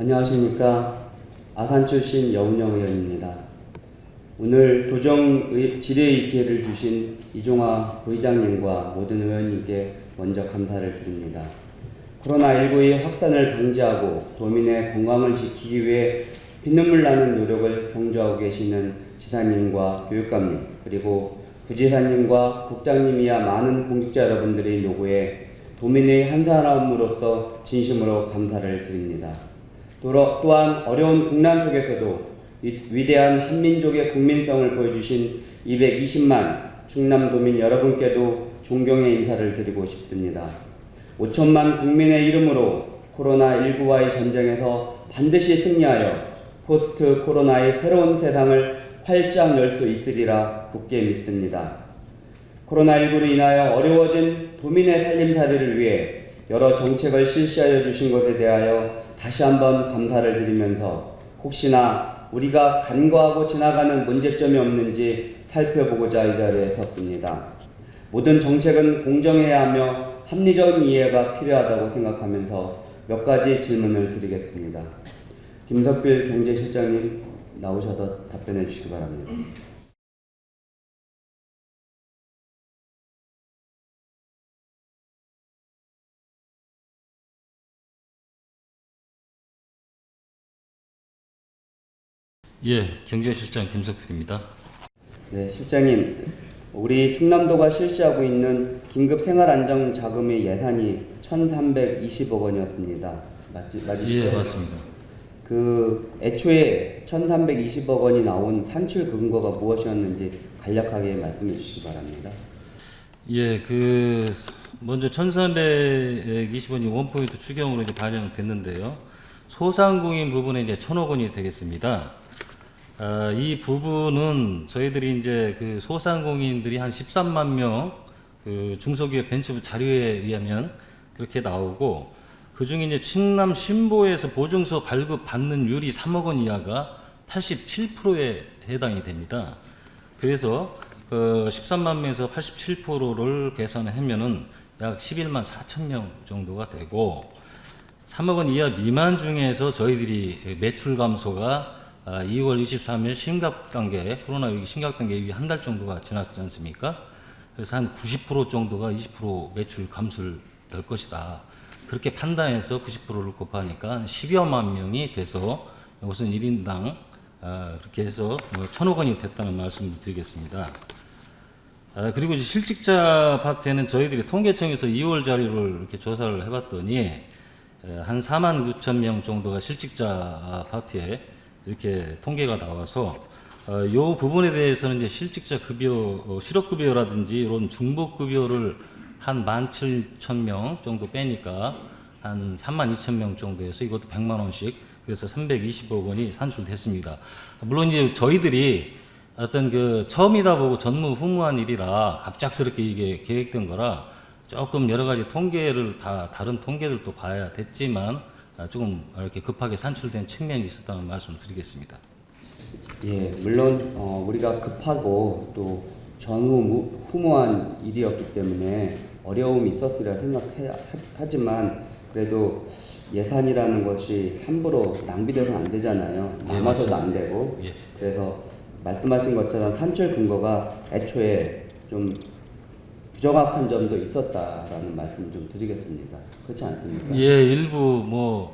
안녕하십니까. 아산 출신 여운영 의원입니다. 오늘 도정 질의의 기회를 주신 이종화 부의장님과 모든 의원님께 먼저 감사를 드립니다. 코로나19의 확산을 방지하고 도민의 건강을 지키기 위해 피눈물 나는 노력을 경주하고 계시는 지사님과 교육감님, 그리고 부지사님과 국장님이야 많은 공직자 여러분들의 노고에 도민의 한 사람으로서 진심으로 감사를 드립니다. 또한 어려운 국난 속에서도 위대한 한민족의 국민성을 보여주신 220만 충남도민 여러분께도 존경의 인사를 드리고 싶습니다. 5천만 국민의 이름으로 코로나19와의 전쟁에서 반드시 승리하여 포스트 코로나의 새로운 세상을 활짝 열 수 있으리라 굳게 믿습니다. 코로나19로 인하여 어려워진 도민의 살림살이를 위해 여러 정책을 실시하여 주신 것에 대하여 다시 한번 감사를 드리면서 혹시나 우리가 간과하고 지나가는 문제점이 없는지 살펴보고자 이 자리에 섰습니다. 모든 정책은 공정해야 하며 합리적인 이해가 필요하다고 생각하면서 몇 가지 질문을 드리겠습니다. 김석필 경제실장님 나오셔서 답변해 주시기 바랍니다. 예, 경제실장 김석필입니다. 네, 실장님, 우리 충남도가 실시하고 있는 긴급 생활안정자금의 예산이 1,320억 원이었습니다. 맞으시죠? 예, 맞습니다. 애초에 1,320억 원이 나온 산출 근거가 무엇이었는지 간략하게 말씀해 주시기 바랍니다. 예, 먼저 1,320원이 원포인트 추경으로 이제 반영됐는데요. 소상공인 부분에 이제 1,000억 원이 되겠습니다. 이 부분은 저희들이 이제 소상공인들이 한 13만 명 중소기업 벤처 자료에 의하면 그렇게 나오고, 그 중에 이제 충남 신보에서 보증서 발급 받는 율이 3억 원 이하가 87%에 해당이 됩니다. 그래서 13만 명에서 87%를 계산하면은 약 11만 4천 명 정도가 되고, 3억 원 이하 미만 중에서 저희들이 매출 감소가 2월 23일 심각단계, 코로나 위기 심각단계 이후 한 달 정도가 지났지 않습니까? 그래서 한 90% 정도가 20% 매출 감소를 될 것이다. 그렇게 판단해서 90%를 곱하니까 10여만 명이 돼서 이것은 1인당 그렇게 해서 1,000억 원이 됐다는 말씀을 드리겠습니다. 그리고 이제 실직자 파트에는 저희들이 통계청에서 2월 자료를 이렇게 조사를 해봤더니 한 4만 9천 명 정도가 실직자 파트에 이렇게 통계가 나와서 이 부분에 대해서는 이제 실직자 급여, 실업급여라든지 이런 중복급여를 한 17,000명 정도 빼니까 한 32,000명 정도에서 이것도 100만 원씩, 그래서 320억 원이 산출됐습니다. 물론 이제 저희들이 어떤 처음이다 보고 전무후무한 일이라 갑작스럽게 이게 계획된 거라 조금 여러 가지 통계를 다른 통계들도 봐야 됐지만 조금 이렇게 급하게 산출된 측면이 있었다는 말씀을 드리겠습니다. 예, 물론 우리가 급하고 또 전무후무한 일이었기 때문에 어려움이 있었으리라 생각하지만 그래도 예산이라는 것이 함부로 낭비돼서는 안 되잖아요. 남아서도 안 되고. 예. 그래서 말씀하신 것처럼 산출 근거가 애초에 좀 부정확한 점도 있었다라는 말씀 좀 드리겠습니다. 그렇지 않습니까? 예, 일부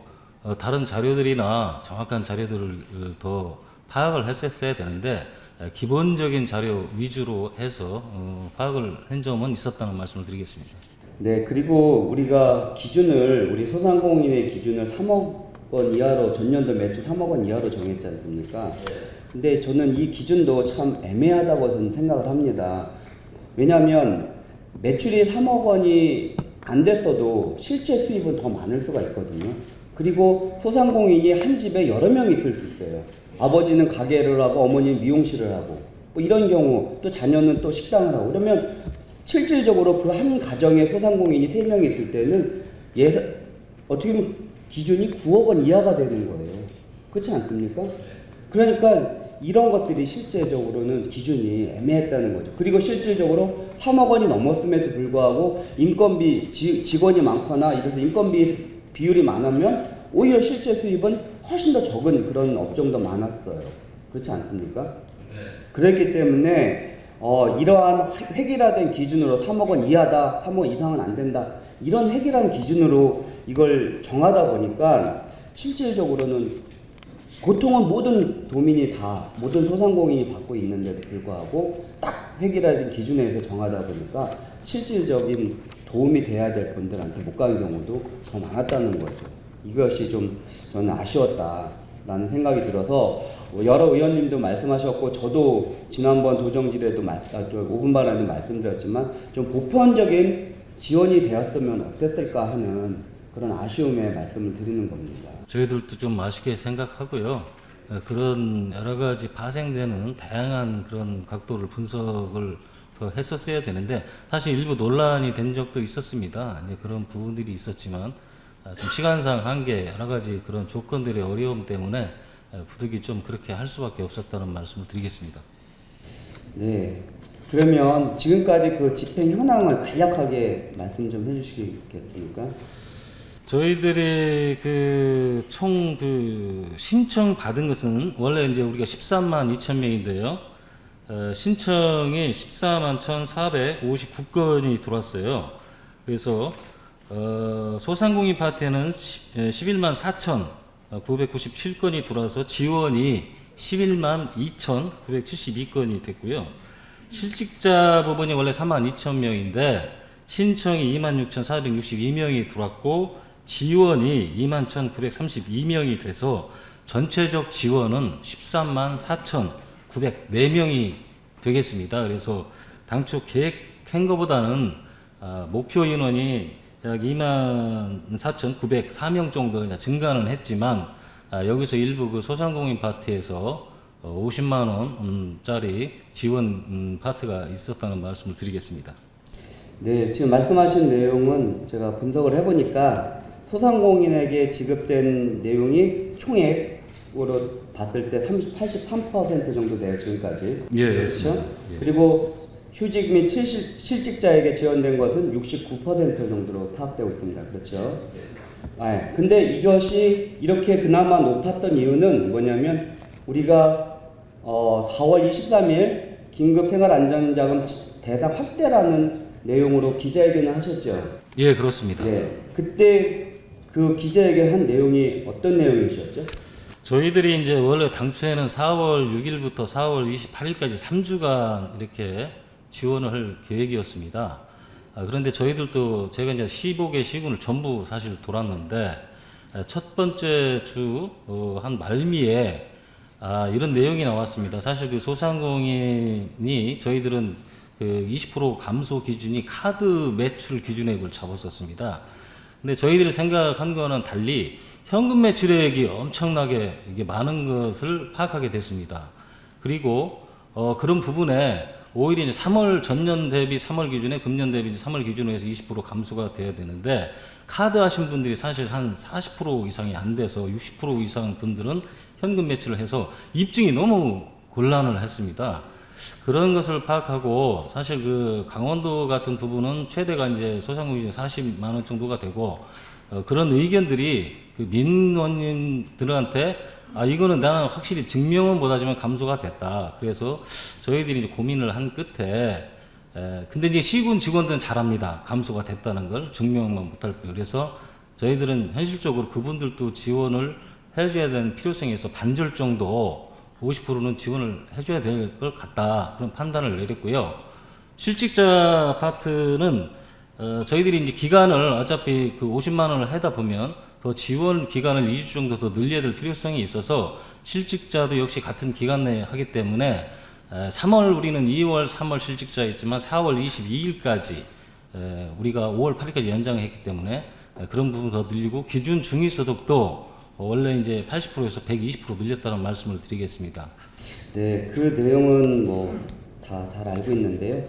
다른 자료들이나 정확한 자료들을 더 파악을 했었어야 되는데 기본적인 자료 위주로 해서 파악을 한 점은 있었다는 말씀을 드리겠습니다. 네, 그리고 우리가 우리 소상공인의 기준을 3억 원 이하로, 전년도 매출 3억 원 이하로 정했지 않습니까? 근데 저는 이 기준도 참 애매하다고 저는 생각을 합니다. 왜냐하면 매출이 3억 원이 안 됐어도 실제 수입은 더 많을 수가 있거든요. 그리고 소상공인이 한 집에 여러 명이 있을 수 있어요. 아버지는 가게를 하고 어머니는 미용실을 하고 이런 경우, 또 자녀는 또 식당을 하고, 그러면 실질적으로 그 한 가정에 소상공인이 3명이 있을 때는 어떻게 보면 기준이 9억 원 이하가 되는 거예요. 그렇지 않습니까? 그러니까 이런 것들이 실제적으로는 기준이 애매했다는 거죠. 그리고 실질적으로 3억 원이 넘었음에도 불구하고 인건비, 직원이 많거나 이래서 인건비 비율이 많으면 오히려 실제 수입은 훨씬 더 적은 그런 업종도 많았어요. 그렇지 않습니까? 그랬기 때문에 이러한 획일화된 기준으로 3억 원 이하다, 3억 이상은 안 된다, 이런 획일화된 기준으로 이걸 정하다 보니까 실질적으로는 고통은 모든 도민이 다, 모든 소상공인이 받고 있는데도 불구하고 딱 획일화된 기준에서 정하다 보니까 실질적인 도움이 돼야 될 분들한테 못 가는 경우도 더 많았다는 거죠. 이것이 좀 저는 아쉬웠다라는 생각이 들어서 여러 의원님도 말씀하셨고 저도 지난번 도정질에도 5분 발언에 말씀드렸지만 좀 보편적인 지원이 되었으면 어땠을까 하는 그런 아쉬움에 말씀을 드리는 겁니다. 저희들도 좀 아쉽게 생각하고요. 그런 여러 가지 파생되는 다양한 그런 각도를 분석을 더 했었어야 되는데 사실 일부 논란이 된 적도 있었습니다. 이제 그런 부분들이 있었지만 좀 시간상 한계 여러 가지 그런 조건들의 어려움 때문에 부득이 좀 그렇게 할 수밖에 없었다는 말씀을 드리겠습니다. 네. 그러면 지금까지 그 집행 현황을 간략하게 말씀 좀 해주시겠습니까? 저희들이 그 총 그 신청 받은 것은 원래 이제 우리가 13만 2천 명인데요. 신청이 14만 1,459건이 들어왔어요. 그래서 소상공인 파트에는 11만 4,997건이 들어와서 지원이 11만 2,972건이 됐고요. 실직자 부분이 원래 4만 2천 명인데 신청이 2만 6,462명이 들어왔고 지원이 2만 1,932명이 돼서 전체적 지원은 13만 4,904명이 되겠습니다. 그래서 당초 계획한 것보다는 목표 인원이 약 2만 4,904명 정도 증가는 했지만 여기서 일부 그 소상공인 파트에서 50만 원짜리 지원 파트가 있었다는 말씀을 드리겠습니다. 네, 지금 말씀하신 내용은 제가 분석을 해보니까 소상공인에게 지급된 내용이 총액으로 봤을 때 83% 정도 돼요, 지금까지. 예, 그렇죠? 예. 그리고 휴직 및 실직자에게 지원된 것은 69% 정도로 파악되고 있습니다. 그렇죠? 네, 근데 이것이 이렇게 그나마 높았던 이유는 뭐냐면 우리가 4월 23일 긴급생활안전자금 대상 확대라는 내용으로 기자회견을 하셨죠? 예, 그렇습니다. 네, 그때 그 기자회견 한 내용이 어떤 내용이셨죠? 저희들이 이제 원래 당초에는 4월 6일부터 4월 28일까지 3주간 이렇게 지원을 할 계획이었습니다. 그런데 저희들도 제가 이제 15개 시군을 전부 사실 돌았는데 첫 번째 주 한 말미에 이런 내용이 나왔습니다. 사실 그 소상공인이 저희들은 그 20% 감소 기준이 카드 매출 기준액을 잡았었습니다. 근데 저희들이 생각한 거는 달리 현금 매출액이 엄청나게 이게 많은 것을 파악하게 됐습니다. 그리고 그런 부분에 오히려 이제 3월 전년 대비 3월 기준에 금년 대비 이제 3월 기준으로 해서 20% 감소가 돼야 되는데 카드 하신 분들이 사실 한 40% 이상이 안 돼서 60% 이상 분들은 현금 매출을 해서 입증이 너무 곤란을 했습니다. 그런 것을 파악하고 사실 그 강원도 같은 부분은 최대가 이제 소상공인 40만 원 정도가 되고 그런 의견들이 그 민원인들한테 이거는 나는 확실히 증명은 못하지만 감소가 됐다. 그래서 저희들이 이제 고민을 한 끝에 근데 이제 시군 직원들은 잘합니다. 감소가 됐다는 걸 증명만 못할 뿐. 그래서 저희들은 현실적으로 그분들도 지원을 해줘야 되는 필요성이 있어 반절 정도 50%는 지원을 해줘야 될 것 같다. 그런 판단을 내렸고요. 실직자 파트는 저희들이 이제 기간을 어차피 그 50만 원을 하다 보면 더 지원 기간을 2주 정도 더 늘려야 될 필요성이 있어서 실직자도 역시 같은 기간 내에 하기 때문에 3월 우리는 2월, 3월 실직자 있지만 4월 22일까지 우리가 5월 8일까지 연장했기 때문에 그런 부분 더 늘리고 기준 중위소득도 원래 이제 80%에서 120% 늘렸다는 말씀을 드리겠습니다. 네, 그 내용은 뭐 다 잘 알고 있는데요.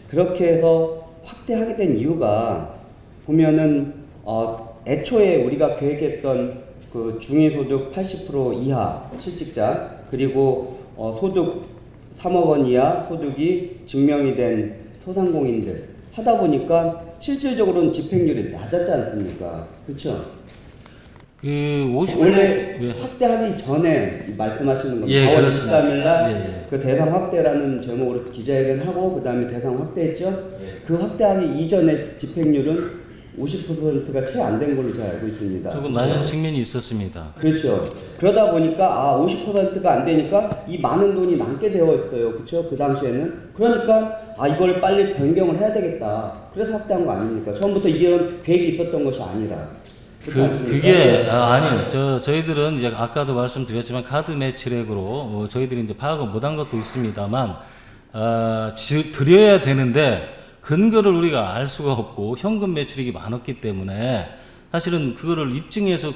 그렇게 해서 확대하게 된 이유가 보면은 애초에 우리가 계획했던 그 중위소득 80% 이하 실직자 그리고 소득 3억 원 이하 소득이 증명이 된 소상공인들 하다 보니까 실질적으로는 집행률이 낮았지 않습니까? 그렇죠? 그 50% 원래 예. 확대하기 전에 말씀하시는 겁니다. 예, 4월 그렇습니다. 23일 날 예, 그 대상 확대라는 제목으로 기자회견하고 그다음에 대상 확대했죠. 예. 그 확대하기 이전에 집행률은 50%가 채 안 된 걸로 제가 알고 있습니다. 조금 낮은 측면이 있었습니다. 그렇죠. 그러다 보니까 50%가 안 되니까 이 많은 돈이 남게 되어 있어요. 그렇죠? 그 당시에는. 그러니까 이걸 빨리 변경을 해야 되겠다. 그래서 확대한 거 아닙니까? 처음부터 이런 계획이 있었던 것이 아니라. 그렇지 않습니까? 그게 아니요. 저희들은 이제 아까도 말씀드렸지만 카드 매출액으로 저희들이 이제 파악을 못한 것도 있습니다만 드려야 되는데 근거를 우리가 알 수가 없고 현금 매출액이 많았기 때문에 사실은 그거를 입증해서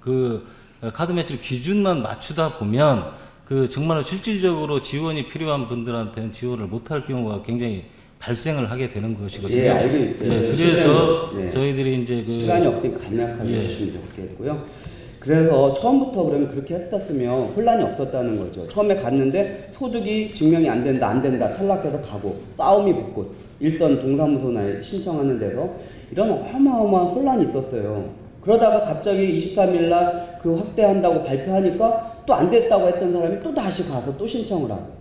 그 카드 매출 기준만 맞추다 보면 그 정말 실질적으로 지원이 필요한 분들한테는 지원을 못할 경우가 굉장히 발생을 하게 되는 것이거든요. 예, 알고 있어요. 네, 그래서 예. 저희들이 이제 시간이 없으니까 간략하게 예. 해주시면 좋겠고요. 그래서 처음부터 그러면 그렇게 했었으면 혼란이 없었다는 거죠. 처음에 갔는데 소득이 증명이 안 된다, 탈락해서 가고 싸움이 붙고 일선 동사무소나 신청하는 데서 이런 어마어마한 혼란이 있었어요. 그러다가 갑자기 23일 날 그 확대한다고 발표하니까 또 안 됐다고 했던 사람이 또 다시 가서 또 신청을 하고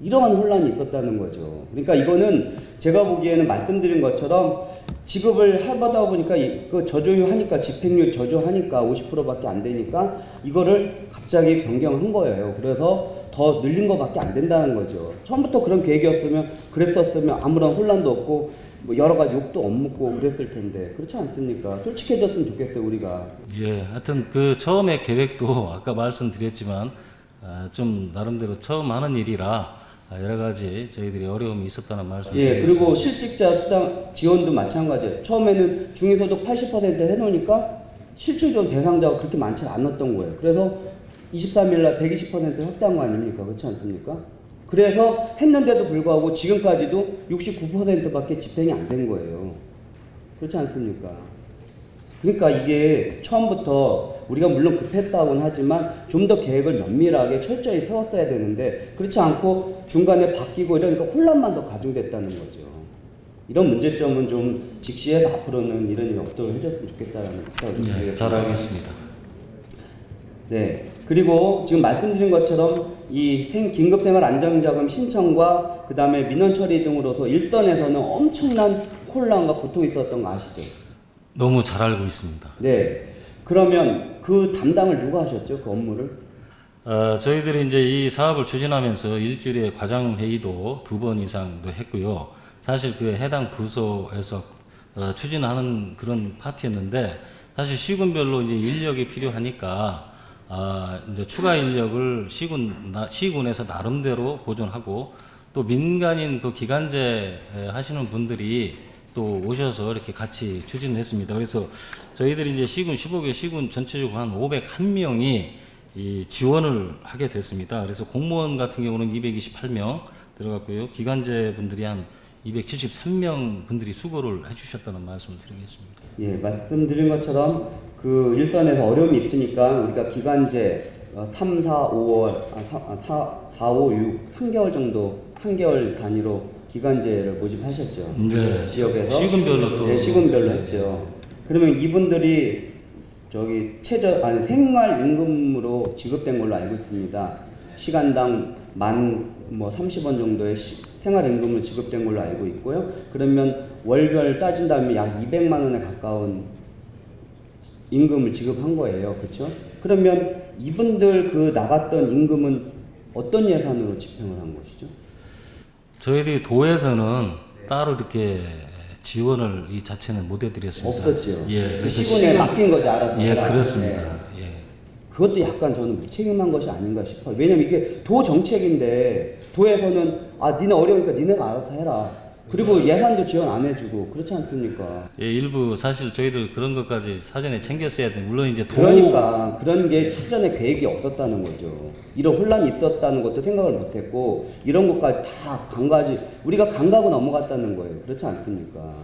이러한 혼란이 있었다는 거죠. 그러니까 이거는 제가 보기에는 말씀드린 것처럼 지급을 하다 보니까 그 저조하니까 집행률 저조하니까 50%밖에 안 되니까 이거를 갑자기 변경한 거예요. 그래서 더 늘린 거밖에 안 된다는 거죠. 처음부터 그런 계획이었으면 그랬었으면 아무런 혼란도 없고 뭐 여러 가지 욕도 못 먹고 그랬을 텐데 그렇지 않습니까? 솔직해졌으면 좋겠어요 우리가. 예, 하여튼 그 처음에 계획도 아까 말씀드렸지만 좀 나름대로 처음 하는 일이라 여러 가지 저희들이 어려움이 있었다는 말씀을 예, 드리겠습니다. 그리고 실직자 수당 지원도 마찬가지예요. 처음에는 중위소득 80% 해놓으니까 실질적으로 대상자가 그렇게 많지 않았던 거예요. 그래서 23일 날 120% 확대한 거 아닙니까? 그렇지 않습니까? 그래서 했는데도 불구하고 지금까지도 69%밖에 집행이 안 된 거예요. 그렇지 않습니까? 그러니까 이게 처음부터 우리가 물론 급했다고는 하지만 좀 더 계획을 면밀하게 철저히 세웠어야 되는데 그렇지 않고 중간에 바뀌고 이러니까 혼란만 더 가중됐다는 거죠. 이런 문제점은 좀 직시해서 앞으로는 이런 일이 없도록 해줬으면 좋겠다라는 생각을 예, 잘 알겠습니다. 네. 그리고 지금 말씀드린 것처럼 이 긴급생활 안정자금 신청과 그 다음에 민원 처리 등으로서 일선에서는 엄청난 혼란과 고통이 있었던 거 아시죠? 너무 잘 알고 있습니다. 네. 그러면 그 담당을 누가 하셨죠? 그 업무를? 저희들이 이제 이 사업을 추진하면서 일주일에 과장 회의도 2번 이상도 했고요. 사실 그 해당 부서에서 추진하는 그런 파트였는데 사실 시군별로 이제 인력이 필요하니까 이제 추가 인력을 시군에서 나름대로 보존하고 또 민간인 그 기간제 하시는 분들이 또 오셔서 이렇게 같이 추진을 했습니다. 그래서 저희들이 이제 시군 15개 시군 전체적으로 한 501명이 이 지원을 하게 됐습니다. 그래서 공무원 같은 경우는 228명 들어갔고요. 기간제 분들이 한 273명 분들이 수고를 해주셨다는 말씀을 드리겠습니다. 예, 말씀드린 것처럼 그 일선에서 어려움이 있으니까 우리가 기간제 3, 4, 5월, 4, 5, 6, 3개월 정도, 3개월 단위로 기간제를 모집하셨죠. 네. 지역에서. 시군별로 또. 네, 시군별로 네. 했죠. 그러면 이분들이 생활임금으로 지급된 걸로 알고 있습니다. 시간당 30원 정도의 생활임금으로 지급된 걸로 알고 있고요. 그러면 월별 따진다면 약 200만 원에 가까운 임금을 지급한 거예요. 그렇죠? 그러면 이분들 그 나갔던 임금은 어떤 예산으로 집행을 한 것이죠? 저희들이 도에서는 따로 이렇게 지원을 이 자체는 못 해드렸습니다. 없었죠. 예, 그 시군에 맡긴 거지 알아서. 예, 해라. 그렇습니다. 네. 예. 그것도 약간 저는 무책임한 것이 아닌가 싶어요. 왜냐면 이게 도 정책인데 도에서는 니네 어려우니까 니네가 알아서 해라. 그리고 예산도 지원 안 해주고 그렇지 않습니까? 예, 일부 사실 저희들 그런 것까지 사전에 챙겼어야 돼. 물론 이제 그러니까 그런 게 사전에 계획이 없었다는 거죠. 이런 혼란이 있었다는 것도 생각을 못했고 이런 것까지 다 우리가 감가고 넘어갔다는 거예요. 그렇지 않습니까?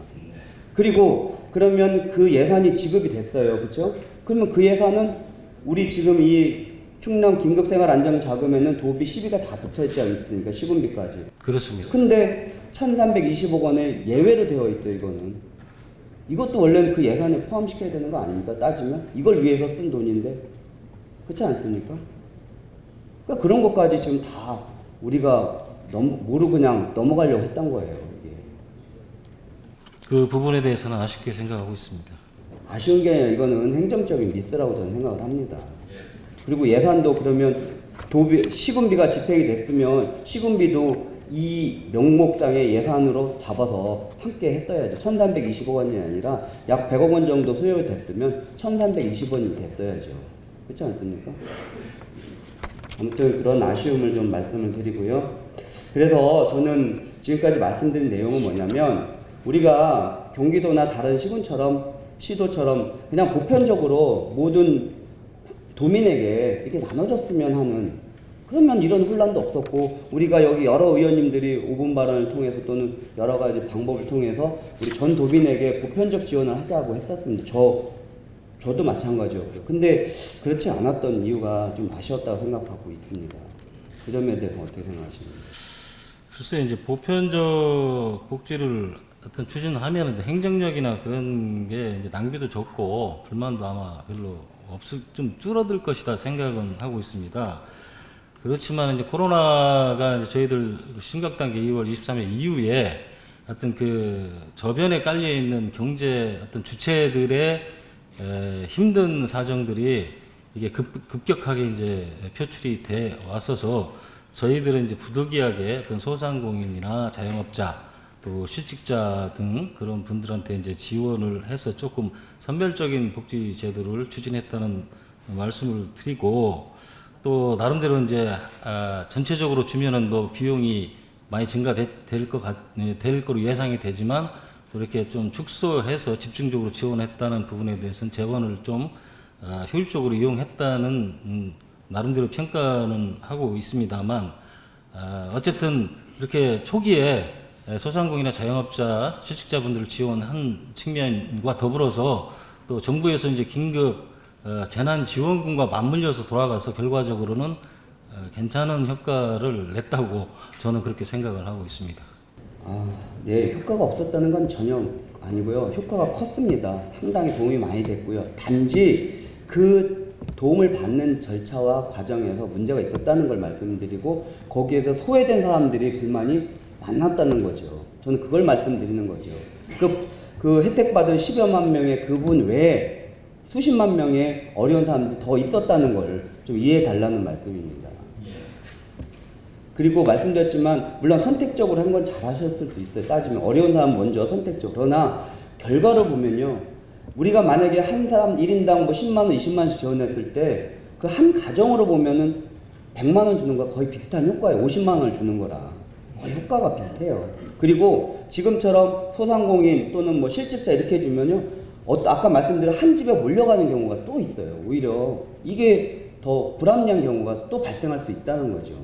그리고 그러면 그 예산이 지급이 됐어요. 그렇죠? 그러면 그 예산은 우리 지금 이 충남 긴급생활안정자금에는 도비 시비가 다 붙어있지 않습니까? 시군비까지. 그렇습니다. 근데 1,320억 원에 예외로 되어 있어요. 이것도 원래는 그 예산에 포함시켜야 되는 거 아닙니까? 따지면 이걸 위해서 쓴 돈인데 그렇지 않습니까? 그러니까 그런 것까지 지금 다 우리가 모르고 그냥 넘어가려고 했던 거예요. 이게. 그 부분에 대해서는 아쉽게 생각하고 있습니다. 아쉬운 게 아니라 이거는 행정적인 미스라고 저는 생각을 합니다. 그리고 예산도 그러면 시군비가 집행이 됐으면 시군비도 이 명목상의 예산으로 잡아서 함께 했어야죠. 1320억 원이 아니라 약 100억 원 정도 소요가 됐으면 1320원이 됐어야죠. 그렇지 않습니까? 아무튼 그런 아쉬움을 좀 말씀을 드리고요. 그래서 저는 지금까지 말씀드린 내용은 뭐냐면 우리가 경기도나 다른 시도처럼 그냥 보편적으로 모든 도민에게 이렇게 나눠줬으면 하는, 그러면 이런 혼란도 없었고 우리가 여기 여러 의원님들이 5분 발언을 통해서 또는 여러 가지 방법을 통해서 우리 전 도민에게 보편적 지원을 하자고 했었습니다. 저도 마찬가지였고요. 근데 그렇지 않았던 이유가 좀 아쉬웠다고 생각하고 있습니다. 그 점에 대해서 어떻게 생각하십니까? 글쎄 이제 보편적 복지를 어떤 추진하면 행정력이나 그런 게 이제 낭비도 적고 불만도 아마 별로 좀 줄어들 것이다 생각은 하고 있습니다. 그렇지만 이제 코로나가 이제 저희들 심각 단계 2월 23일 이후에 어떤 그 저변에 깔려 있는 경제 어떤 주체들의 힘든 사정들이 이게 급격하게 이제 표출이 돼 왔어서 저희들은 이제 부득이하게 어떤 소상공인이나 자영업자 또 실직자 등 그런 분들한테 이제 지원을 해서 조금 선별적인 복지 제도를 추진했다는 말씀을 드리고, 또 나름대로 이제 전체적으로 주면은 뭐 비용이 많이 될 거로 예상이 되지만 또 이렇게 좀 축소해서 집중적으로 지원했다는 부분에 대해서는 재원을 좀 효율적으로 이용했다는 나름대로 평가는 하고 있습니다만, 어쨌든 이렇게 초기에 소상공인이나 자영업자, 실직자분들을 지원한 측면과 더불어서 또 정부에서 이제 긴급 재난지원금과 맞물려서 돌아가서 결과적으로는 괜찮은 효과를 냈다고 저는 그렇게 생각을 하고 있습니다. 네, 효과가 없었다는 건 전혀 아니고요. 효과가 컸습니다. 상당히 도움이 많이 됐고요. 단지 그 도움을 받는 절차와 과정에서 문제가 있었다는 걸 말씀드리고 거기에서 소외된 사람들이 불만이 많았다는 거죠. 저는 그걸 말씀드리는 거죠. 그 혜택받은 10여만 명의 그분 외에 수십만 명의 어려운 사람들이 더 있었다는 걸 좀 이해해 달라는 말씀입니다. 그리고 말씀드렸지만 물론 선택적으로 한 건 잘하셨을 수도 있어요. 따지면 어려운 사람 먼저 선택적으로. 그러나 결과를 보면요. 우리가 만약에 한 사람 1인당 뭐 10만 원, 20만 원씩 지원했을 때 그 한 가정으로 보면은 100만 원 주는 거와 거의 비슷한 효과예요. 50만 원을 주는 거라. 거의 효과가 비슷해요. 그리고 지금처럼 소상공인 또는 뭐 실직자 이렇게 해주면요. 아까 말씀드린 한 집에 몰려가는 경우가 또 있어요. 오히려 이게 더 불합리한 경우가 또 발생할 수 있다는 거죠.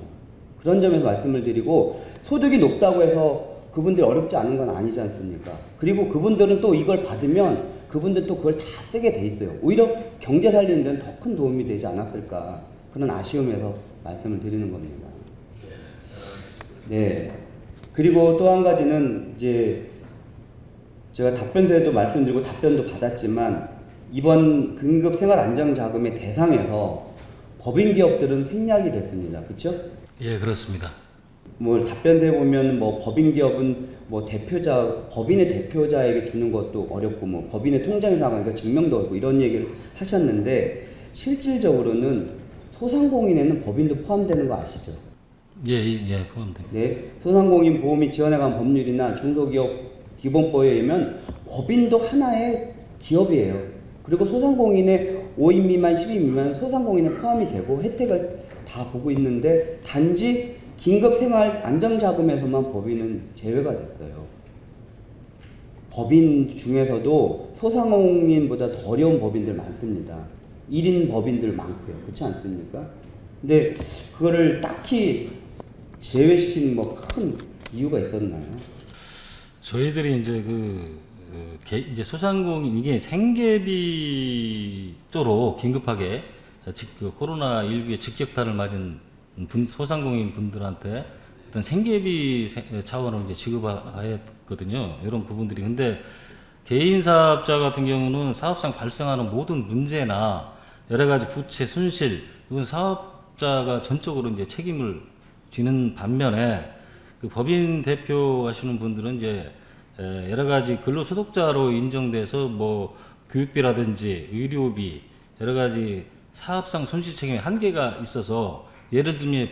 그런 점에서 말씀을 드리고, 소득이 높다고 해서 그분들이 어렵지 않은 건 아니지 않습니까? 그리고 그분들은 또 이걸 받으면 그분들 또 그걸 다 쓰게 돼 있어요. 오히려 경제 살리는 데는 더 큰 도움이 되지 않았을까, 그런 아쉬움에서 말씀을 드리는 겁니다. 네. 그리고 또 한 가지는 이제 제가 답변서에도 말씀드리고 답변도 받았지만 이번 긴급 생활안정자금의 대상에서 법인 기업들은 생략이 됐습니다. 그렇죠? 예, 그렇습니다. 뭐 답변서에 보면 뭐 법인 기업은 뭐 법인의 대표자에게 주는 것도 어렵고 뭐 법인의 통장에 나가니까 증명도 어렵고 이런 얘기를 하셨는데, 실질적으로는 소상공인에는 법인도 포함되는 거 아시죠? 예, 포함됩니다. 네, 소상공인 보험이 지원에 관한 법률이나 중소기업 기본법에 의하면 법인도 하나의 기업이에요. 그리고 소상공인의 5인 미만, 10인 미만 소상공인에 포함이 되고 혜택을 다 보고 있는데, 단지 긴급생활 안정자금에서만 법인은 제외가 됐어요. 법인 중에서도 소상공인보다 더 어려운 법인들 많습니다. 1인 법인들 많고요. 그렇지 않습니까? 근데 그거를 딱히 제외시키는 뭐 큰 이유가 있었나요? 저희들이 이제 이제 소상공인 이게 생계비 쪽으로 긴급하게 코로나 19의 직격탄을 맞은 소상공인 분들한테 어떤 생계비 차원으로 이제 지급하였거든요. 이런 부분들이. 근데 개인 사업자 같은 경우는 사업상 발생하는 모든 문제나 여러 가지 부채, 손실, 이건 사업자가 전적으로 이제 책임을 지는 반면에 그 법인 대표 하시는 분들은 이제 여러 가지 근로소득자로 인정돼서 뭐 교육비라든지 의료비 여러 가지 사업상 손실 책임에 한계가 있어서 예를 들면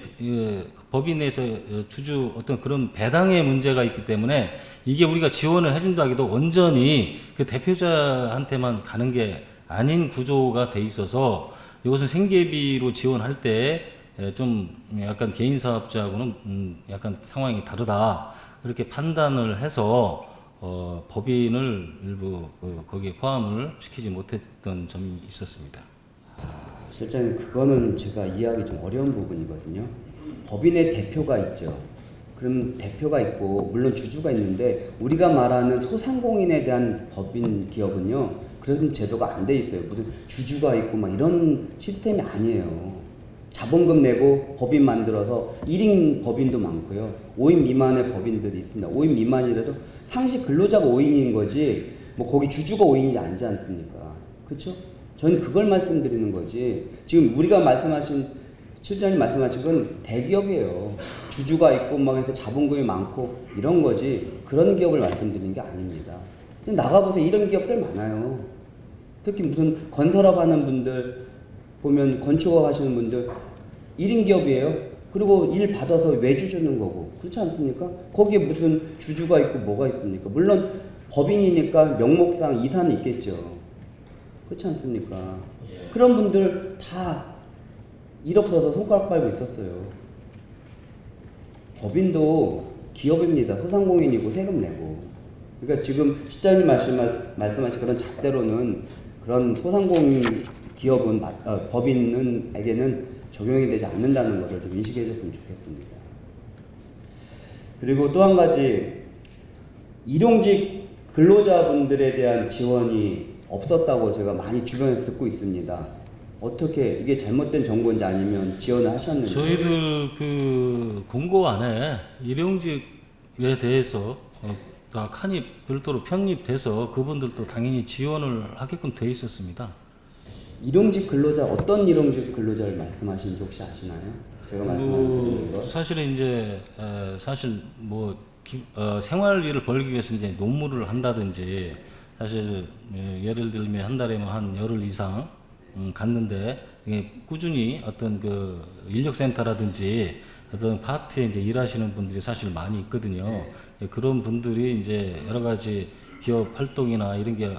법인에서 주주 어떤 그런 배당의 문제가 있기 때문에 이게 우리가 지원을 해준다기도 온전히 그 대표자한테만 가는 게 아닌 구조가 돼 있어서 이것은 생계비로 지원할 때 좀 약간 개인 사업자하고는 약간 상황이 다르다 그렇게 판단을 해서 법인을 일부 거기에 포함을 시키지 못했던 점이 있었습니다. 실장님, 그거는 제가 이해하기 좀 어려운 부분이거든요. 법인의 대표가 있죠. 그럼 대표가 있고 물론 주주가 있는데 우리가 말하는 소상공인에 대한 법인 기업은요, 그런 제도가 안 돼 있어요. 무슨 주주가 있고 막 이런 시스템이 아니에요. 자본금 내고 법인 만들어서 1인 법인도 많고요. 5인 미만의 법인들이 있습니다. 5인 미만이라도 상시 근로자가 5인인 거지 뭐 거기 주주가 5인이 아니지 않습니까? 그렇죠? 저는 그걸 말씀드리는 거지. 지금 우리가 말씀하신 실장님 말씀하신 건 대기업이에요. 주주가 있고 막 해서 자본금이 많고 이런 거지 그런 기업을 말씀드리는 게 아닙니다. 나가보세요. 이런 기업들 많아요. 특히 무슨 건설업 하는 분들 보면 건축업 하시는 분들 1인 기업이에요. 그리고 일 받아서 외주 주는 거고 그렇지 않습니까? 거기에 무슨 주주가 있고 뭐가 있습니까? 물론 법인이니까 명목상 이사는 있겠죠. 그렇지 않습니까? 예. 그런 분들 다 일 없어서 손가락 빨고 있었어요. 법인도 기업입니다. 소상공인이고 세금 내고. 그러니까 지금 시장님 말씀하신 그런 잣대로는 그런 소상공인 기업은 법인에게는 적용이 되지 않는다는 것을 좀 인식해 줬으면 좋겠습니다. 그리고 또 한 가지 일용직 근로자분들에 대한 지원이 없었다고 제가 많이 주변에서 듣고 있습니다. 어떻게 이게 잘못된 정보인지 아니면 지원을 하셨는지? 저희들 그 공고 안에 일용직에 대해서 다 칸입 별도로 편입돼서 그분들도 당연히 지원을 하게끔 돼 있었습니다. 일용직 근로자 어떤 일용직 근로자를 말씀하시는지 혹시 아시나요? 제가 말씀하는 거. 사실은 이제 사실 뭐 생활비를 벌기 위해서 이제 농무를 한다든지 사실 예를 들면 한 달에 뭐 한 열흘 이상 갔는데 이게 꾸준히 어떤 그 인력센터라든지 어떤 파트에 이제 일하시는 분들이 사실 많이 있거든요. 그런 분들이 이제 여러 가지 기업 활동이나 이런 게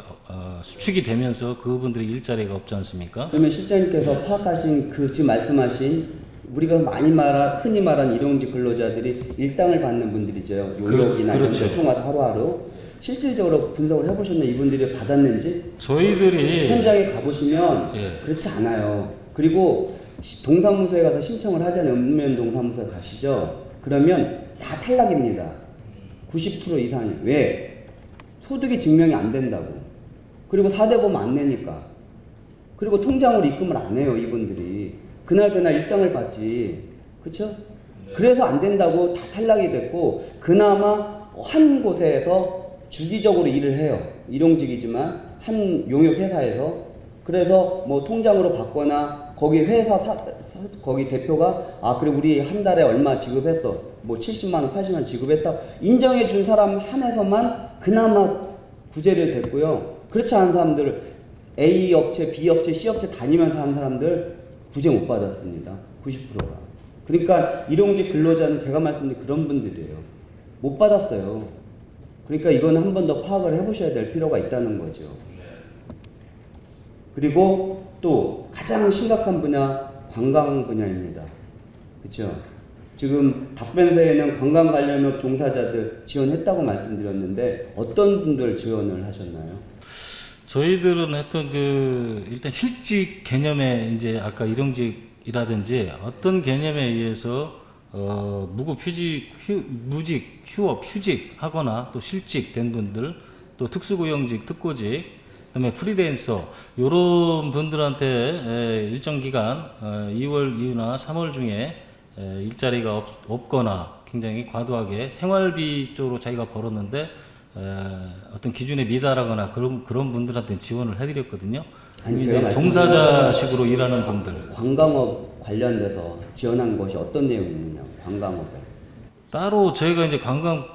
수축이 되면서 그분들이 일자리가 없지 않습니까? 그러면 실장님께서 파악하신 그 지금 말씀하신 우리가 많이 흔히 말하는 일용직 근로자들이 일당을 받는 분들이죠. 용역이나 이런 그렇죠. 걸 통해서 하루하루 실질적으로 분석을 해보셨나요? 이분들이 받았는지? 저희들이 현장에 가보시면 예. 그렇지 않아요. 그리고 동사무소에 가서 신청을 하잖아요. 읍면 동사무소에 가시죠. 그러면 다 탈락입니다. 90% 이상이. 왜? 소득이 증명이 안 된다고. 그리고 4대 보험 안 내니까. 그리고 통장으로 입금을 안 해요, 이분들이. 그날 일당을 받지. 그쵸? 그래서 안 된다고 다 탈락이 됐고, 그나마 한 곳에서 주기적으로 일을 해요. 일용직이지만, 한 용역 회사에서. 그래서 뭐 통장으로 받거나, 거기 회사, 거기 대표가, 그래, 우리 한 달에 얼마 지급했어. 뭐 70만원, 80만원 지급했다. 인정해준 사람 한해서만 그나마 구제를 됐고요. 그렇지 않은 사람들, A 업체, B 업체, C 업체 다니면서 하는 사람들 구제 못 받았습니다. 90%가. 그러니까 일용직 근로자는 제가 말씀드린 그런 분들이에요. 못 받았어요. 그러니까 이건 한 번 더 파악을 해보셔야 될 필요가 있다는 거죠. 그리고 또 가장 심각한 분야, 관광 분야입니다. 그렇죠? 지금 답변서에는 관광 관련업 종사자들 지원했다고 말씀드렸는데 어떤 분들 지원을 하셨나요? 저희들은 하여튼 일단 실직 개념에 이제 아까 일용직이라든지 어떤 개념에 의해서 무급 무직, 휴업, 휴직 하거나 또 실직 된 분들, 또 특수고용직, 특고직, 그다음에 프리랜서 요런 분들한테 일정 기간 2월 이후나 3월 중에 일자리가 없거나 굉장히 과도하게 생활비 쪽으로 자기가 벌었는데 어떤 기준에 미달하거나 그런 분들한테 지원을 해드렸거든요. 아니, 이제 제가 종사자식으로 일하는 분들 관광업 관련돼서 지원한 것이 어떤 내용이 있느냐, 관광업에. 따로 저희가 이제 관광버스가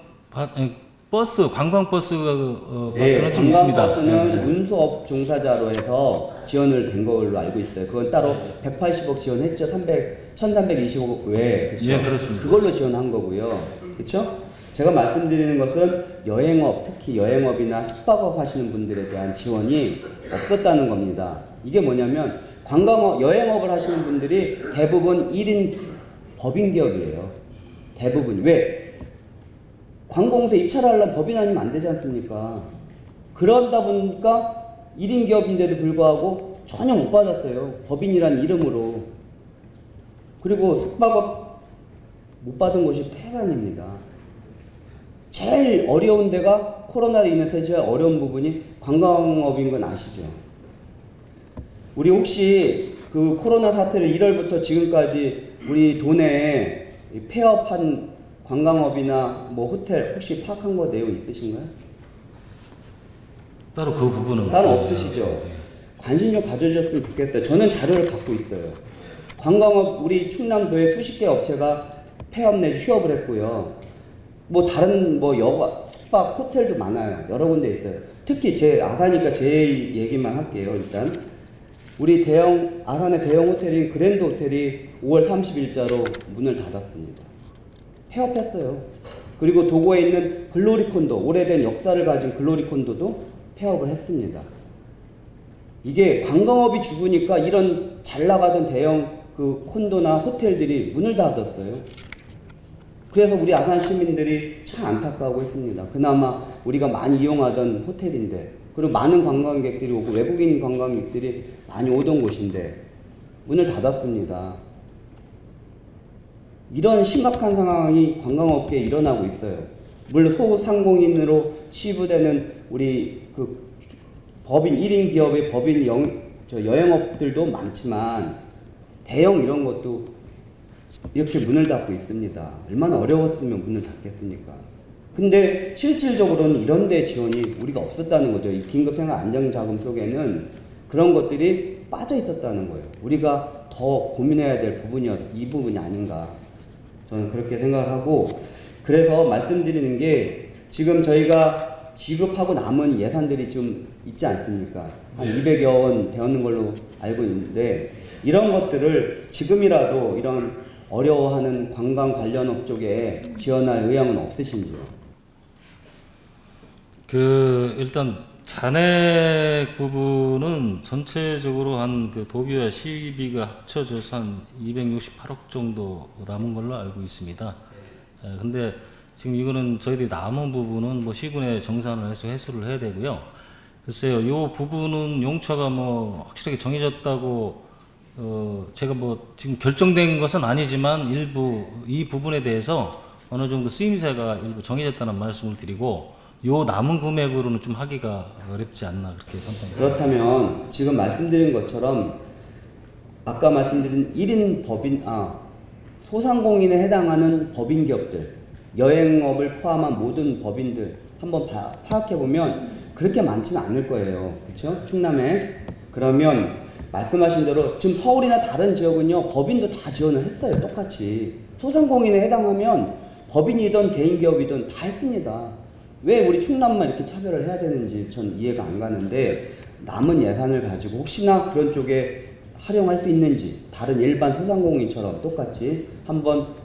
네, 그런 좀 있습니다. 관광버스는 네. 운수업 종사자로 해서 지원을 된 걸로 알고 있어요. 그건 따로 180억 지원했죠. 1325억 외에. 그쵸? 예, 그렇습니다. 그걸로 지원한 거고요. 그렇죠? 제가 말씀드리는 것은 여행업, 특히 여행업이나 숙박업 하시는 분들에 대한 지원이 없었다는 겁니다. 이게 뭐냐면 관광업, 여행업을 하시는 분들이 대부분 1인 법인 기업이에요. 대부분. 왜? 관공서 입찰을 하려면 법인 아니면 안 되지 않습니까? 그러다 보니까 1인 기업인데도 불구하고 전혀 못 받았어요. 법인이란 이름으로. 그리고 숙박업 못 받은 곳이 태반입니다. 제일 어려운 데가 코로나로 인해서 제일 어려운 부분이 관광업인 건 아시죠? 우리 혹시 그 코로나 사태를 1월부터 지금까지 우리 도내에 폐업한 관광업이나 뭐 호텔 혹시 파악한 거 내용 있으신가요? 따로 그 부분은 따로 없으시죠? 관심 좀 가져주셨으면 좋겠어요. 저는 자료를 갖고 있어요. 관광업 우리 충남도에 수십 개 업체가 폐업 내지 휴업을 했고요. 뭐 다른 뭐 여가 숙박 호텔도 많아요. 여러 군데 있어요. 특히 제 아사니까 제 얘기만 할게요. 일단 우리 아산의 대형 호텔인 그랜드 호텔이 5월 30일자로 문을 닫았습니다. 폐업했어요. 그리고 도고에 있는 글로리콘도, 오래된 역사를 가진 글로리콘도도 폐업을 했습니다. 이게 관광업이 죽으니까 이런 잘 나가던 대형 그 콘도나 호텔들이 문을 닫았어요. 그래서 우리 아산 시민들이 참 안타까워하고 있습니다. 그나마 우리가 많이 이용하던 호텔인데, 그리고 많은 관광객들이 오고 외국인 관광객들이 많이 오던 곳인데 문을 닫았습니다. 이런 심각한 상황이 관광업계에 일어나고 있어요. 물론 소상공인으로 시부되는 우리 그 법인 1인 기업의 법인 여행업들도 많지만 대형 이런 것도 이렇게 문을 닫고 있습니다. 얼마나 어려웠으면 문을 닫겠습니까? 근데 실질적으로는 이런 데 지원이 우리가 없었다는 거죠. 이 긴급생활안정자금 속에는 그런 것들이 빠져 있었다는 거예요. 우리가 더 고민해야 될 이 부분이 아닌가. 저는 그렇게 생각을 하고, 그래서 말씀드리는 게 지금 저희가 지급하고 남은 예산들이 좀 있지 않습니까? 한 200여 원 되었는 걸로 알고 있는데, 이런 것들을 지금이라도 이런 어려워하는 관광 관련업 쪽에 지원할 의향은 없으신지요? 일단 잔액 부분은 전체적으로 한 그 도비와 시비가 합쳐져서 한 268억 정도 남은 걸로 알고 있습니다. 근데 지금 이거는 저희들이 남은 부분은 뭐 시군에 정산을 해서 회수를 해야 되고요. 글쎄요, 이 부분은 용처가 뭐 확실하게 정해졌다고 제가 뭐 지금 결정된 것은 아니지만 일부 이 부분에 대해서 어느 정도 쓰임새가 일부 정해졌다는 말씀을 드리고, 요 남은 금액으로는 좀 하기가 어렵지 않나 그렇게 판단합니다. 그렇다면 지금 말씀드린 것처럼 아까 말씀드린 1인 소상공인에 해당하는 법인 기업들, 여행업을 포함한 모든 법인들 한번 파악해 보면 그렇게 많지는 않을 거예요. 그렇죠? 충남에. 그러면 말씀하신 대로 지금 서울이나 다른 지역은요, 법인도 다 지원을 했어요. 똑같이. 소상공인에 해당하면 법인이든 개인 기업이든 다 했습니다. 왜 우리 충남만 이렇게 차별을 해야 되는지 전 이해가 안 가는데, 남은 예산을 가지고 혹시나 그런 쪽에 활용할 수 있는지 다른 일반 소상공인처럼 똑같이 한번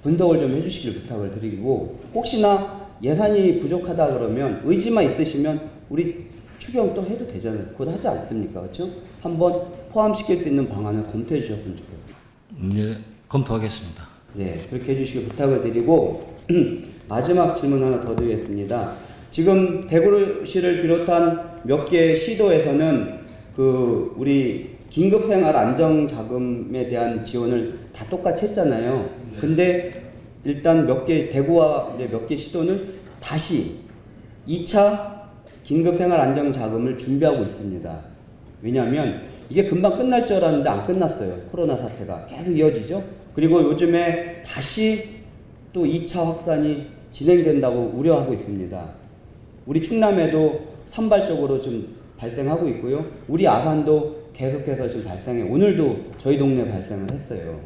분석을 좀 해주시길 부탁을 드리고, 혹시나 예산이 부족하다 그러면 의지만 있으시면 우리 추경 또 해도 되잖아요. 그거 하지 않습니까? 그렇죠? 한번 포함시킬 수 있는 방안을 검토해 주셨으면 좋겠습니다. 네, 검토하겠습니다. 네, 그렇게 해주시길 부탁을 드리고 마지막 질문 하나 더 드리겠습니다. 지금 대구시를 비롯한 몇 개 시도에서는 그 우리 긴급생활안정자금에 대한 지원을 다 똑같이 했잖아요. 근데 일단 대구와 이제 몇 개 시도는 다시 2차 긴급생활안정자금을 준비하고 있습니다. 왜냐하면 이게 금방 끝날 줄 알았는데 안 끝났어요. 코로나 사태가 계속 이어지죠. 그리고 요즘에 다시 또 2차 확산이 진행된다고 우려하고 있습니다. 우리 충남에도 산발적으로 좀 발생하고 있고요. 우리 아산도 계속해서 지금 발생해 오늘도 저희 동네 발생을 했어요.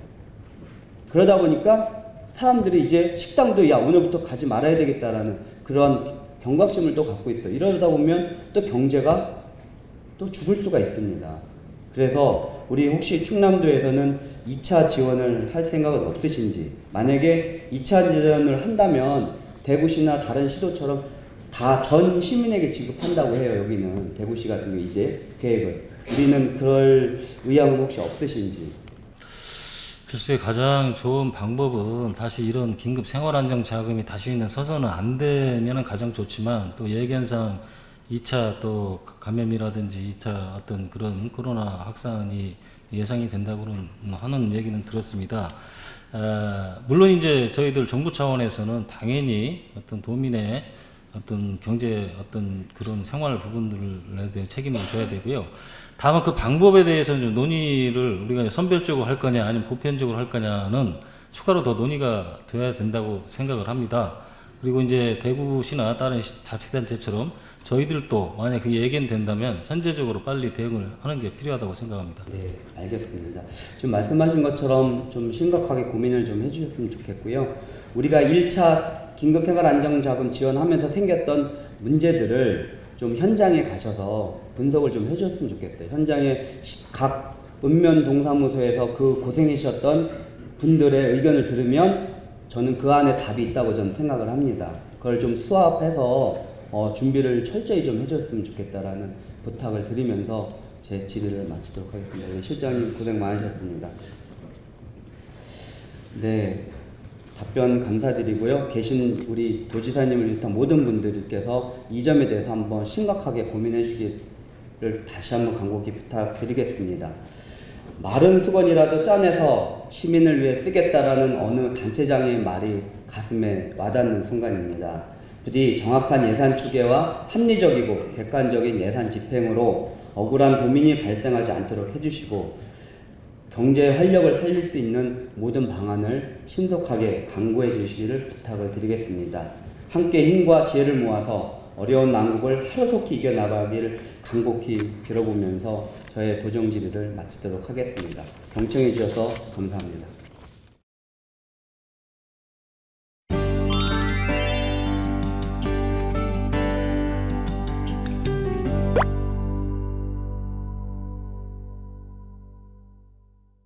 그러다 보니까 사람들이 이제 식당도 야 오늘부터 가지 말아야 되겠다라는 그런 경각심을 또 갖고 있어요. 이러다 보면 또 경제가 또 죽을 수가 있습니다. 그래서 우리 혹시 충남도에서는 2차 지원을 할 생각은 없으신지, 만약에 2차 지원을 한다면 대구시나 다른 시도처럼 다 전 시민에게 지급한다고 해요. 여기는 대구시 같은 경우 이제 계획을. 우리는 그럴 의향은 혹시 없으신지. 글쎄 가장 좋은 방법은 다시 이런 긴급 생활안정 자금이 다시는 서서는 안 되면 가장 좋지만 또 예견상 2차 또 감염이라든지 2차 어떤 그런 코로나 확산이 예상이 된다고는 하는 얘기는 들었습니다. 물론 이제 저희들 정부 차원에서는 당연히 어떤 도민의 어떤 경제 어떤 그런 생활 부분들에 대해 책임을 져야 되고요. 다만 그 방법에 대해서는 좀 논의를 우리가 선별적으로 할 거냐 아니면 보편적으로 할 거냐는 추가로 더 논의가 되어야 된다고 생각을 합니다. 그리고 이제 대구시나 다른 자치단체처럼 저희들도 만약 그 예견된다면 선제적으로 빨리 대응을 하는 게 필요하다고 생각합니다. 네, 알겠습니다. 지금 말씀하신 것처럼 좀 심각하게 고민을 좀 해주셨으면 좋겠고요. 우리가 1차 긴급생활안정자금 지원하면서 생겼던 문제들을 좀 현장에 가셔서 분석을 좀 해줬으면 좋겠어요. 현장에 각 읍면동사무소에서 그 고생하셨던 분들의 의견을 들으면 저는 그 안에 답이 있다고 저는 생각을 합니다. 그걸 좀 수합해서 준비를 철저히 좀 해줬으면 좋겠다라는 부탁을 드리면서 제 질의를 마치도록 하겠습니다. 우리 실장님 고생 많으셨습니다. 네, 답변 감사드리고요. 계신 우리 도지사님을 비롯한 모든 분들께서 이 점에 대해서 한번 심각하게 고민해 주기를 다시 한번 간곡히 부탁드리겠습니다. 마른 수건이라도 짜내서 시민을 위해 쓰겠다라는 어느 단체장의 말이 가슴에 와닿는 순간입니다. 부디 정확한 예산 추계와 합리적이고 객관적인 예산 집행으로 억울한 도민이 발생하지 않도록 해주시고 경제 활력을 살릴 수 있는 모든 방안을 신속하게 강구해 주시기를 부탁을 드리겠습니다. 함께 힘과 지혜를 모아서 어려운 난국을 하루속히 이겨나가기를 간곡히 빌어보면서 저의 도정 질의를 마치도록 하겠습니다. 경청해 주셔서 감사합니다.